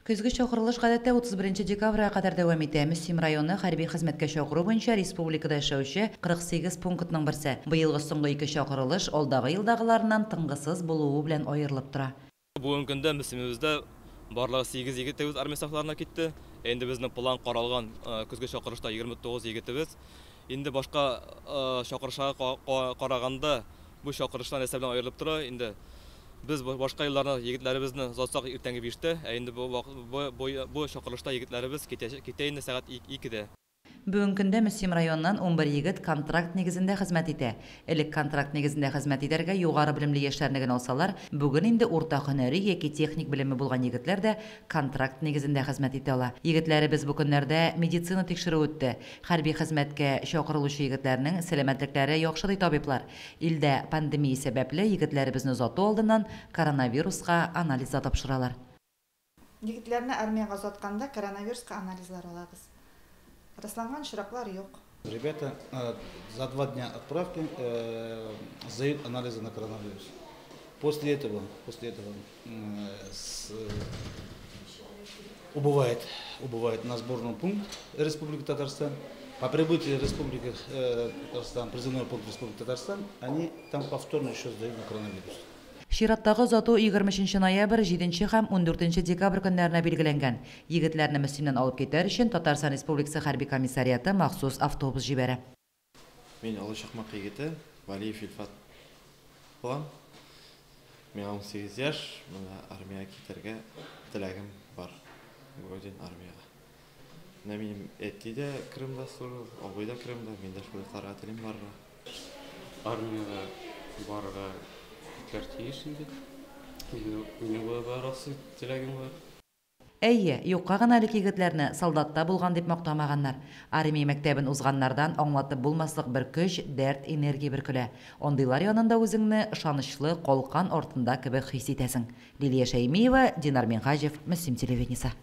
Көзгү чакырылыш гадәттә 31 декабрга кадәр дәвам итә. Мөслим районы хәрби хезмәткә чакыру буенча республикада эшләүче 48 пунктның берсе. Быелгы соңгы 2 чакырылыш алдагы елдагыларыннан тынгысыз булуы белән аерылып тора. Бүгенге көндә Мөслимебездә барлыгы 8 егетебез армия сафларына китте. Инде безнең план каралган көзгө чакырышта 29 егетебез. Инде башка чакырышка караганда бу чакырыштан әсәбен аерылып тора. Инде biz başka yıllarda yigitlerimizni zatsak irtengi birişte, endi bu çakırışta yigitlerimiz kiteyinde saat 2'de. Бүгенге көндә Мөслим районыннан 11 егет контракт нигезендә хезмәт итә. Элек контракт нигезендә хезмәт итәргә югары белемле яшьләрне генә алсалар, бүген инде урта һөнәри яки техник белеме булган егетләр дә контракт нигезендә хезмәт итә ала. Егетләребез бу көннәрдә медицина тикшерү үтте. Хәрби хезмәткә чакырылучы егетләрнең сәламәтлекләре яхшы ди табиблар. Илдә пандемия сәбәпле егетләребезне озату алдыннан коронавируска анализ тапшыралар. Егетләрне армияга озатканда коронавируска анализлар алабыз. Рассланған шыраклар жоқ. Ребята за 2 дня отправки сдают анализы на коронавирус. После этого убывает на сборный пункт Республики Татарстан. По прибытии Республики Татарстан, призывной пункт Республики Татарстан, они там повторно еще сдают на коронавирус. Шираттагы озату 20 ноябрь, 7 һәм 14 декабрь көннәренә билгеләнгән. Егетләрне Мөслимнән алып китәр өчен Татарстан Республикасы хәрби комиссариаты махсус автобус җибәрә. Мен Олы Шахмак егете, Валиев Илфат булам. Мен 18 яшь, армияга китәргә теләгем бар. Бүген армияга. Минем әти дә Крымда служил, абый да Крымда, мен дә шулай карга телим бар. Армияга барырга картишинде. Минем барасы теләгем бар. Әйе, юкка гына әле егетләрне солдатта булган дип мактамаганнар. Армия мәктәбен узганнардан аңлатып булмаслык бер көч, дәрт, энергия биркелә. Ондыйлар янында үзеңне ышанычлы, калкан артында кебек хис итәсең. Лилия Шәймиева, Динар Минхаҗев, Мөслим телевидениесе.